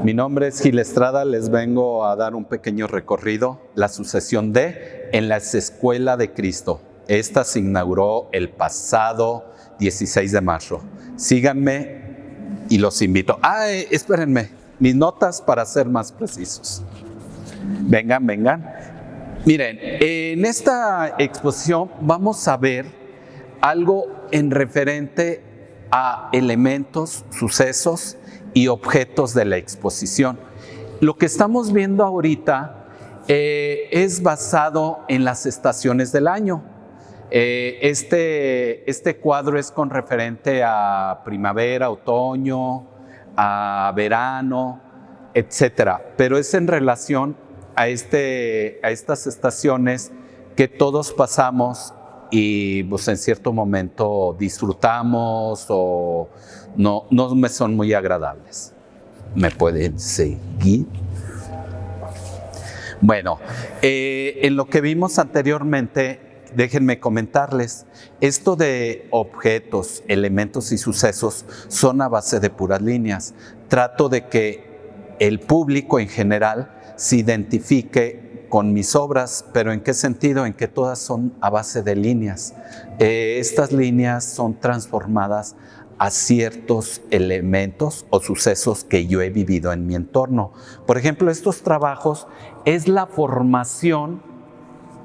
Mi nombre es Gil Estrada, les vengo a dar un pequeño recorrido, la sucesión de en la Escuela de Cristo. Esta se inauguró el pasado 16 de marzo. Síganme y los invito. Espérenme, mis notas para ser más precisos. Vengan. Miren, en esta exposición vamos a ver algo en referente a elementos, sucesos y objetos de la exposición. Lo que estamos viendo ahorita es basado en las estaciones del año. Este cuadro es con referente a primavera, otoño, a verano, etcétera, pero es en relación a estas estaciones que todos pasamos y pues en cierto momento disfrutamos o no me son muy agradables. ¿Me pueden seguir? Bueno, en lo que vimos anteriormente, déjenme comentarles, esto de objetos, elementos y sucesos son a base de puras líneas. Trato de que el público en general se identifique con mis obras, pero ¿en qué sentido? En que todas son a base de líneas. Estas líneas son transformadas a ciertos elementos o sucesos que yo he vivido en mi entorno. Por ejemplo, estos trabajos es la formación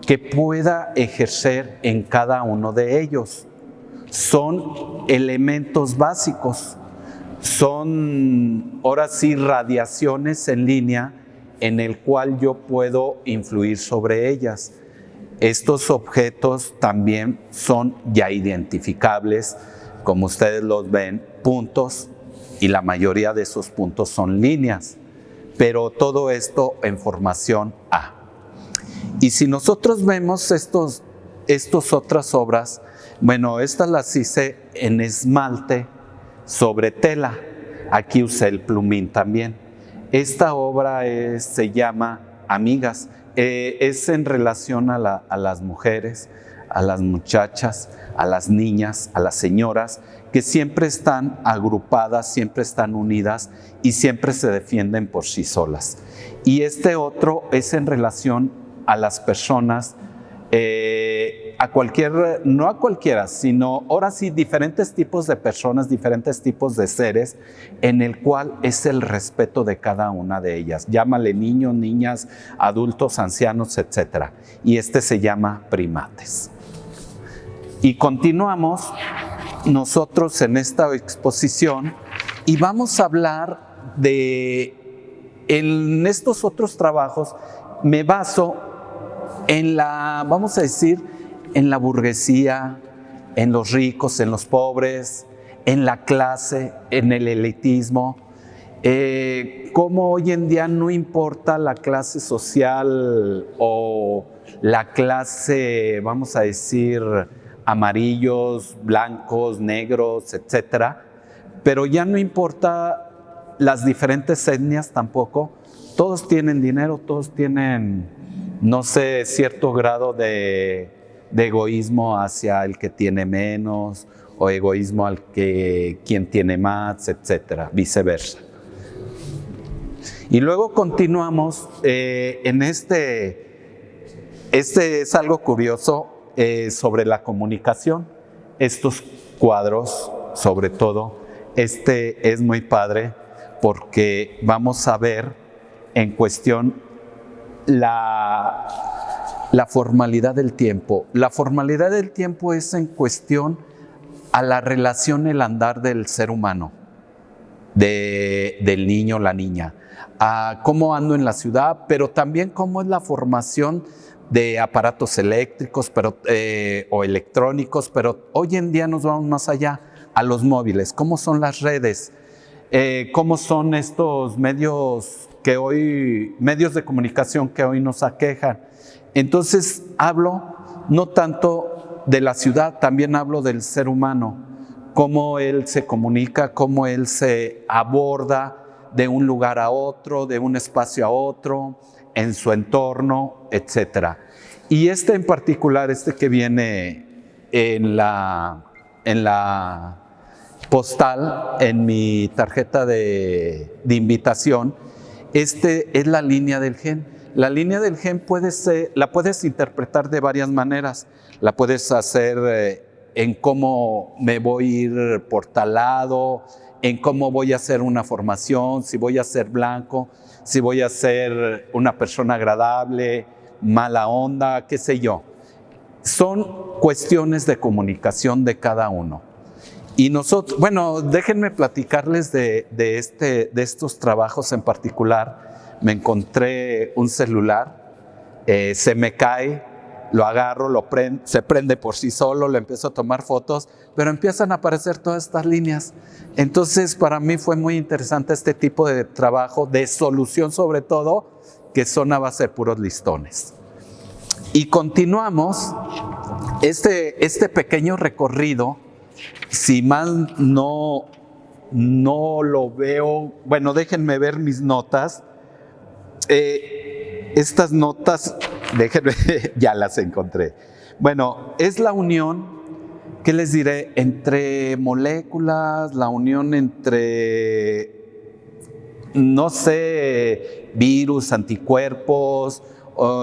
que pueda ejercer en cada uno de ellos. Son elementos básicos, son ahora sí radiaciones en línea en el cual yo puedo influir sobre ellas. Estos objetos también son ya identificables, como ustedes los ven, puntos, y la mayoría de esos puntos son líneas, pero todo esto en formación A. Y si nosotros vemos estas otras obras, bueno, estas las hice en esmalte sobre tela. Aquí usé el plumín también. Esta obra se llama Amigas. Es en relación a las mujeres, a las muchachas, a las niñas, a las señoras, que siempre están agrupadas, siempre están unidas y siempre se defienden por sí solas. Y este otro es en relación a las personas, no a cualquiera, sino ahora sí diferentes tipos de personas, diferentes tipos de seres, en el cual es el respeto de cada una de ellas. Llámale niños, niñas, adultos, ancianos, etc. Y este se llama Primates. Y continuamos nosotros en esta exposición y vamos a hablar en estos otros trabajos me baso en vamos a decir, en la burguesía, en los ricos, en los pobres, en la clase, en el elitismo, cómo hoy en día no importa la clase social o la clase, vamos a decir, amarillos, blancos, negros, etcétera, pero ya no importa las diferentes etnias tampoco, todos tienen dinero, todos tienen, no sé, cierto grado de egoísmo hacia el que tiene menos o egoísmo al quien tiene más, etcétera, viceversa. Y luego continuamos en este es algo curioso sobre la comunicación. Estos cuadros, sobre todo, es muy padre porque vamos a ver en cuestión la formalidad del tiempo. La formalidad del tiempo es en cuestión a la relación, el andar del ser humano, del niño, la niña, a cómo ando en la ciudad, pero también cómo es la formación de aparatos eléctricos o electrónicos, pero hoy en día nos vamos más allá, a los móviles, cómo son las redes, cómo son estos medios de comunicación que hoy nos aquejan. Entonces hablo no tanto de la ciudad, también hablo del ser humano, cómo él se comunica, cómo él se aborda de un lugar a otro, de un espacio a otro, en su entorno, etc. Y en particular, que viene en la postal, en mi tarjeta de invitación, Es la línea del gen. La línea del gen la puedes interpretar de varias maneras. La puedes hacer en cómo me voy a ir por tal lado, en cómo voy a hacer una formación, si voy a ser blanco, si voy a ser una persona agradable, mala onda, qué sé yo. Son cuestiones de comunicación de cada uno. Y nosotros, bueno, déjenme platicarles de estos trabajos en particular. Me encontré un celular, se me cae, lo agarro, se prende por sí solo, le empiezo a tomar fotos, pero empiezan a aparecer todas estas líneas. Entonces, para mí fue muy interesante este tipo de trabajo, de solución sobre todo, que son a base de puros listones. Y continuamos este pequeño recorrido. Si mal no lo veo, bueno, déjenme ver mis notas. Estas notas, déjenme, ya las encontré. Bueno, es la unión, ¿qué les diré? Entre moléculas, la unión entre, no sé, virus, anticuerpos,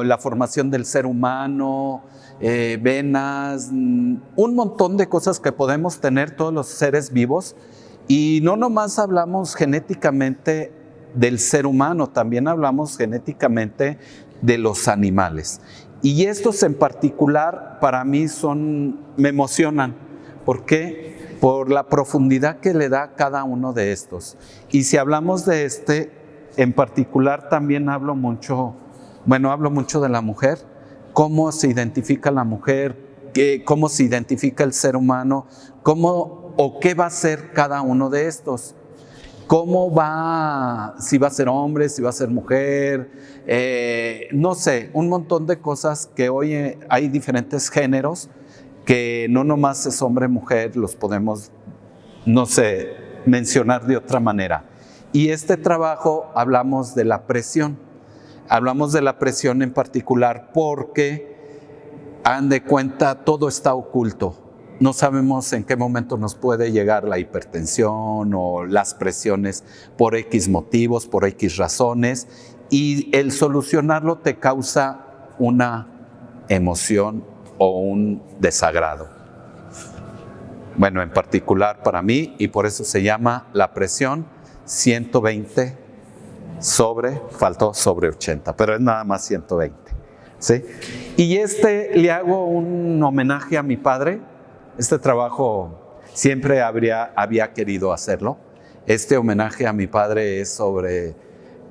la formación del ser humano, venas, un montón de cosas que podemos tener todos los seres vivos. Y no nomás hablamos genéticamente del ser humano, también hablamos genéticamente de los animales. Y estos en particular para mí me emocionan. ¿Por qué? Por la profundidad que le da cada uno de estos. Y si hablamos de en particular también hablo mucho de la mujer, cómo se identifica la mujer, cómo se identifica el ser humano, qué va a ser cada uno de estos. Si va a ser hombre, si va a ser mujer, no sé, un montón de cosas que hoy hay diferentes géneros que no nomás es hombre-mujer, los podemos, no sé, mencionar de otra manera. Y este trabajo hablamos de la presión en particular porque, hagan de cuenta, todo está oculto. No sabemos en qué momento nos puede llegar la hipertensión o las presiones por X motivos, por X razones, y el solucionarlo te causa una emoción o un desagrado. Bueno, en particular para mí, y por eso se llama la presión 120 faltó sobre 80, pero es nada más 120. ¿Sí? Y le hago un homenaje a mi padre. Este trabajo siempre había querido hacerlo. Este homenaje a mi padre es sobre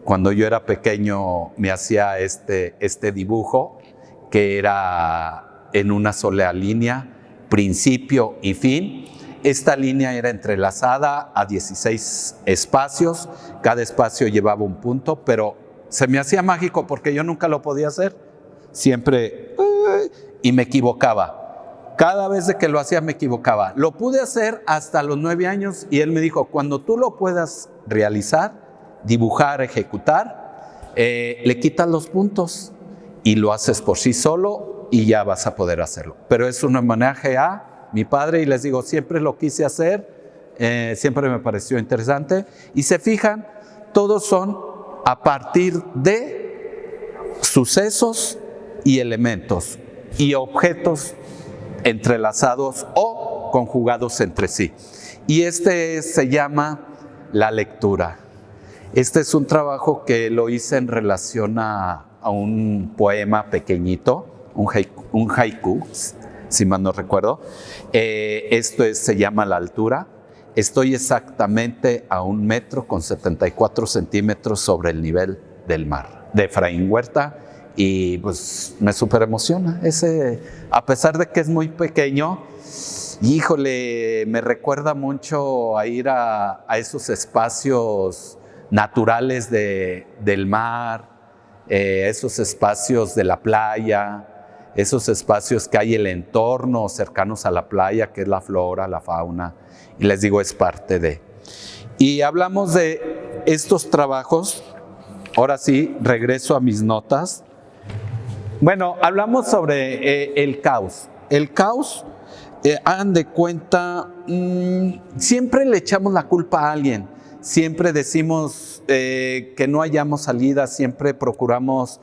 cuando yo era pequeño, me hacía este dibujo que era en una sola línea, principio y fin. Esta línea era entrelazada a 16 espacios, cada espacio llevaba un punto, pero se me hacía mágico porque yo nunca lo podía hacer, siempre, y me equivocaba. Cada vez que lo hacía me equivocaba. Lo pude hacer hasta los 9 años y él me dijo, cuando tú lo puedas realizar, dibujar, ejecutar, le quitas los puntos y lo haces por sí solo y ya vas a poder hacerlo. Pero es un homenaje a mi padre y les digo, siempre lo quise hacer, siempre me pareció interesante. Y se fijan, todos son a partir de sucesos y elementos y objetos entrelazados o conjugados entre sí. Y se llama la lectura. Este es un trabajo que lo hice en relación a un poema pequeñito, un haiku, si mal no recuerdo. Se llama La Altura. Estoy exactamente a 1,74 metros sobre el nivel del mar, de Efraín Huerta, y pues me súper emociona. A pesar de que es muy pequeño, híjole, me recuerda mucho a ir a esos espacios naturales del mar, esos espacios de la playa, esos espacios que hay en el entorno cercanos a la playa, que es la flora, la fauna, y les digo, es parte de. Y hablamos de estos trabajos. Ahora sí, regreso a mis notas. Bueno, hablamos sobre el caos. El caos, hagan de cuenta, siempre le echamos la culpa a alguien. siempre decimos que no hallamos salida, siempre procuramos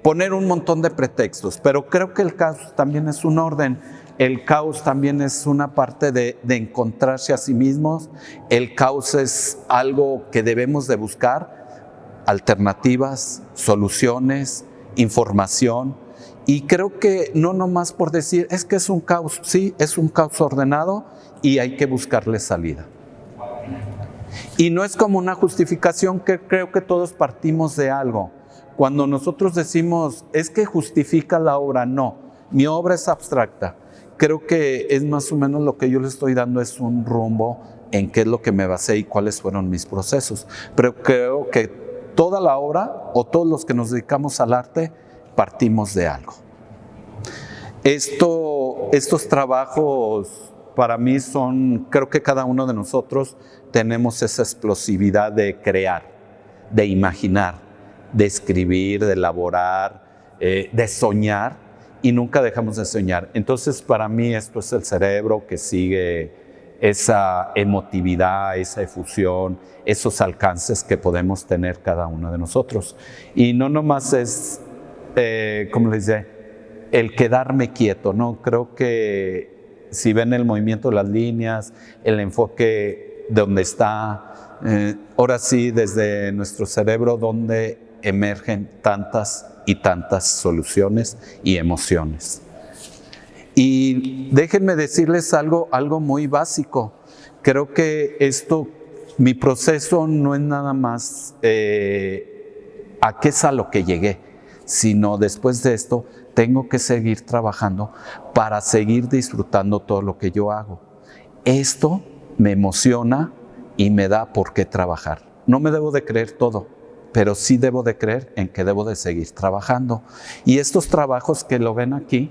poner un montón de pretextos, pero creo que el caos también es un orden. El caos también es una parte de encontrarse a sí mismos. El caos es algo que debemos de buscar, alternativas, soluciones, información. Y creo que no nomás por decir, es que es un caos, sí, es un caos ordenado y hay que buscarle salida. Y no es como una justificación, que creo que todos partimos de algo. Cuando nosotros decimos, es que justifica la obra, no, mi obra es abstracta. Creo que es más o menos lo que yo le estoy dando, es un rumbo en qué es lo que me basé y cuáles fueron mis procesos. Pero creo que toda la obra, o todos los que nos dedicamos al arte, partimos de algo. Estos trabajos para mí son, creo que cada uno de nosotros tenemos esa explosividad de crear, de imaginar, de escribir, de elaborar, de soñar. Y nunca dejamos de soñar. Entonces, para mí esto es el cerebro que sigue esa emotividad, esa efusión, esos alcances que podemos tener cada uno de nosotros. Y no nomás es, ¿cómo les dice? El quedarme quieto, ¿no? Creo que si ven el movimiento de las líneas, el enfoque de donde está, ahora sí, desde nuestro cerebro, donde emergen tantas y tantas soluciones y emociones. Y déjenme decirles algo muy básico. Creo que mi proceso no es nada más a qué es a lo que llegué, sino después de esto tengo que seguir trabajando para seguir disfrutando todo lo que yo hago. Esto me emociona y me da por qué trabajar. No me debo de creer todo, pero sí debo de creer en que debo de seguir trabajando. Y estos trabajos que lo ven aquí,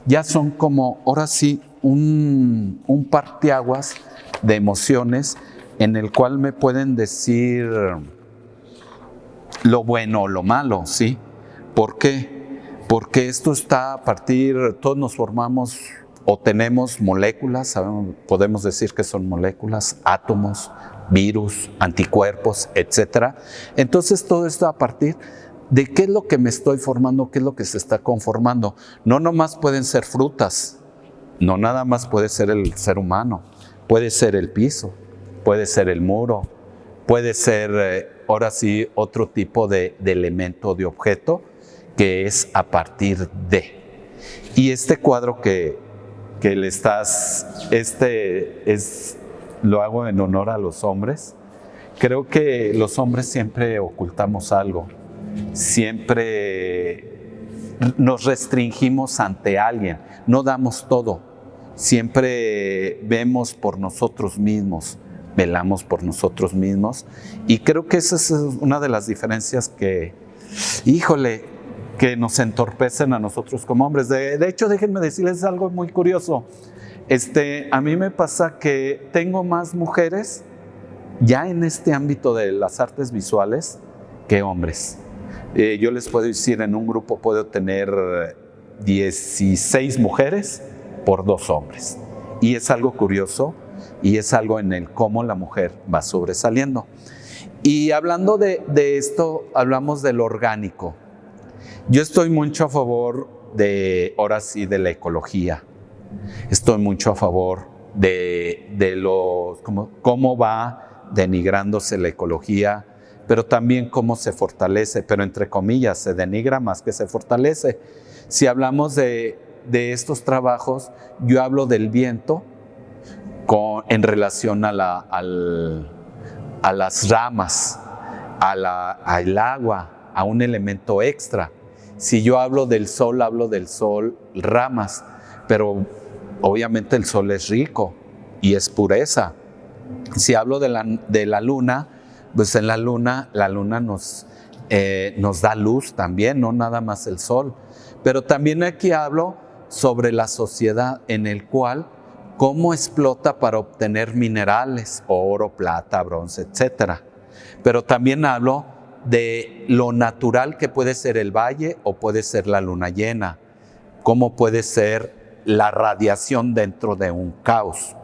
ya son como, ahora sí, un parteaguas de emociones en el cual me pueden decir lo bueno o lo malo, ¿sí? ¿Por qué? Porque esto está a partir, todos nos formamos o tenemos moléculas, podemos decir que son moléculas, átomos, virus, anticuerpos, etc. Entonces todo esto a partir de qué es lo que me estoy formando, qué es lo que se está conformando. No nomás pueden ser frutas, no nada más puede ser el ser humano, puede ser el piso, puede ser el muro, puede ser ahora sí otro tipo de elemento, de objeto, que es a partir de. Y este cuadro que le estás, lo hago en honor a los hombres. Creo que los hombres siempre ocultamos algo, siempre nos restringimos ante alguien, no damos todo, siempre vemos por nosotros mismos, velamos por nosotros mismos, y creo que esa es una de las diferencias que, híjole, que nos entorpecen a nosotros como hombres. De hecho, déjenme decirles algo muy curioso. A mí me pasa que tengo más mujeres ya en este ámbito de las artes visuales que hombres. Yo les puedo decir, en un grupo puedo tener 16 mujeres por 2 hombres. Y es algo curioso y es algo en el cómo la mujer va sobresaliendo. Y hablando de esto, hablamos del orgánico. Yo estoy mucho a favor de, ahora sí, de la ecología. Estoy mucho a favor de cómo va denigrándose la ecología, pero también cómo se fortalece, pero entre comillas, se denigra más que se fortalece. Si hablamos de estos trabajos, yo hablo del viento en relación a las ramas, al agua, a un elemento extra. Si yo hablo del sol, ramas, pero obviamente el sol es rico y es pureza. Si hablo de la luna, pues en la luna nos da luz también, no nada más el sol. Pero también aquí hablo sobre la sociedad en el cual cómo explota para obtener minerales, oro, plata, bronce, etc. Pero también hablo de lo natural que puede ser el valle o puede ser la luna llena, cómo puede ser la radiación dentro de un caos,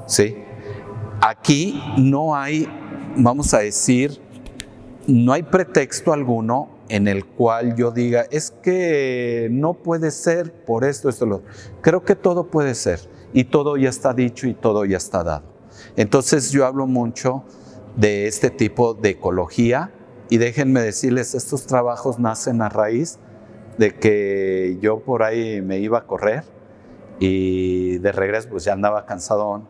¿sí? aquí no hay, vamos a decir, no hay pretexto alguno en el cual yo diga, es que no puede ser por esto, lo otro. Creo que todo puede ser y todo ya está dicho y todo ya está dado. Entonces yo hablo mucho de este tipo de ecología y déjenme decirles, estos trabajos nacen a raíz de que yo por ahí me iba a correr y de regreso pues ya andaba cansadón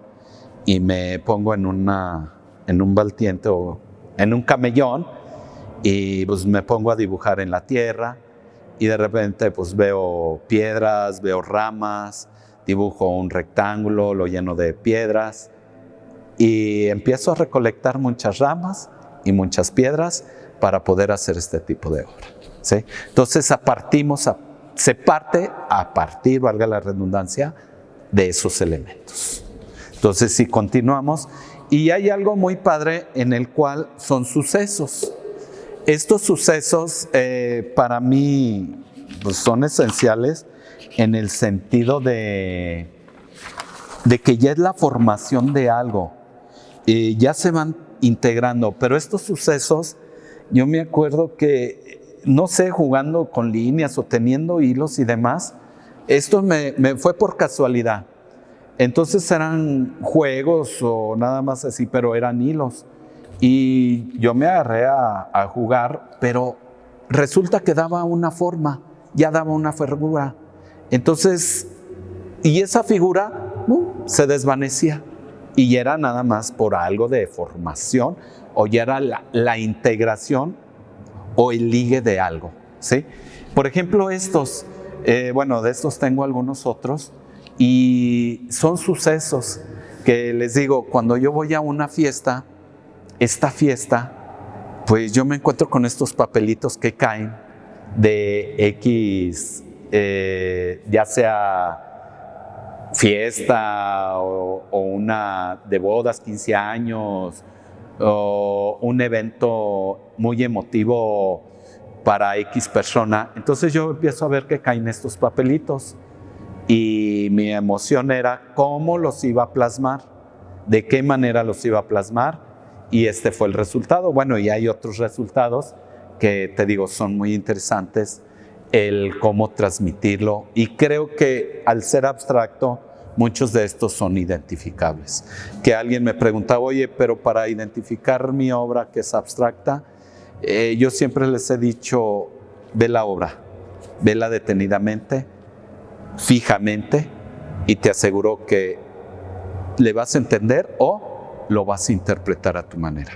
y me pongo en un baltiente o en un camellón y pues me pongo a dibujar en la tierra y de repente pues veo piedras, veo ramas, dibujo un rectángulo, lo lleno de piedras y empiezo a recolectar muchas ramas y muchas piedras para poder hacer este tipo de obra, ¿sí? Entonces se parte a partir, valga la redundancia, de esos elementos. Entonces si continuamos, y hay algo muy padre en el cual son sucesos. Estos sucesos para mí pues, son esenciales en el sentido de que ya es la formación de algo, ya se van integrando, pero estos sucesos, yo me acuerdo que, no sé, jugando con líneas o teniendo hilos y demás, esto me fue por casualidad. Entonces eran juegos o nada más así, pero eran hilos. Y yo me agarré a jugar, pero resulta que daba una forma, ya daba una figura. Entonces, y esa figura se desvanecía. Y ya era nada más por algo de formación, o ya era la integración o el ligue de algo, ¿sí? Por ejemplo, estos, de estos tengo algunos otros, y son sucesos que les digo, cuando yo voy a una fiesta, esta fiesta, pues yo me encuentro con estos papelitos que caen de X, ya sea fiesta o una de bodas, 15 años, o un evento muy emotivo para X persona. Entonces yo empiezo a ver que caen estos papelitos y mi emoción era cómo los iba a plasmar, de qué manera los iba a plasmar, y este fue el resultado. Bueno, y hay otros resultados que te digo son muy interesantes, el cómo transmitirlo, y creo que al ser abstracto muchos de estos son identificables. Que alguien me preguntaba, oye, pero para identificar mi obra que es abstracta, yo siempre les he dicho, ve la obra, vela detenidamente, fijamente, y te aseguro que le vas a entender o lo vas a interpretar a tu manera.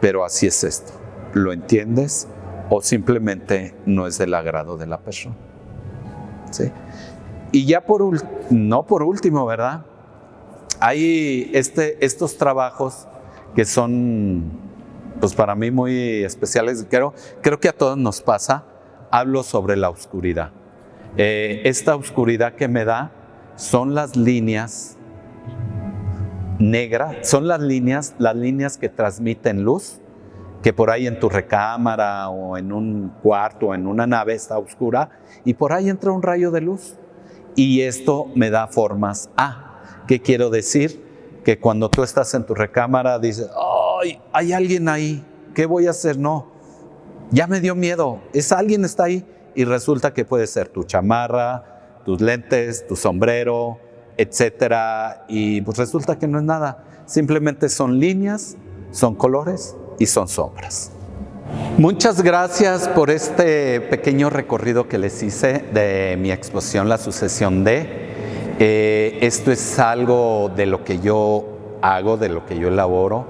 Pero así es esto, ¿lo entiendes? O simplemente no es del agrado de la persona, ¿sí? Y ya no por último, ¿verdad? Hay estos trabajos que son, pues para mí muy especiales. Creo que a todos nos pasa. Hablo sobre la oscuridad. Esta oscuridad que me da son las líneas negras, son las líneas que transmiten luz, que por ahí en tu recámara o en un cuarto o en una nave está oscura y por ahí entra un rayo de luz y esto me da formas. ¿Qué quiero decir? Que cuando tú estás en tu recámara dices, ¡ay, hay alguien ahí! ¿Qué voy a hacer? No, ya me dio miedo, alguien está ahí, y resulta que puede ser tu chamarra, tus lentes, tu sombrero, etcétera, y pues resulta que no es nada, simplemente son líneas, son colores y son sombras. Muchas gracias por este pequeño recorrido que les hice de mi exposición La Sucesión de. Esto es algo de lo que yo hago, de lo que yo elaboro,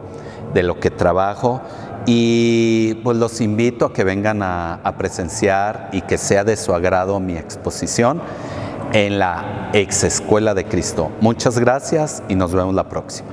de lo que trabajo, y pues los invito a que vengan a presenciar y que sea de su agrado mi exposición en la Ex Escuela de Cristo. Muchas gracias y nos vemos la próxima.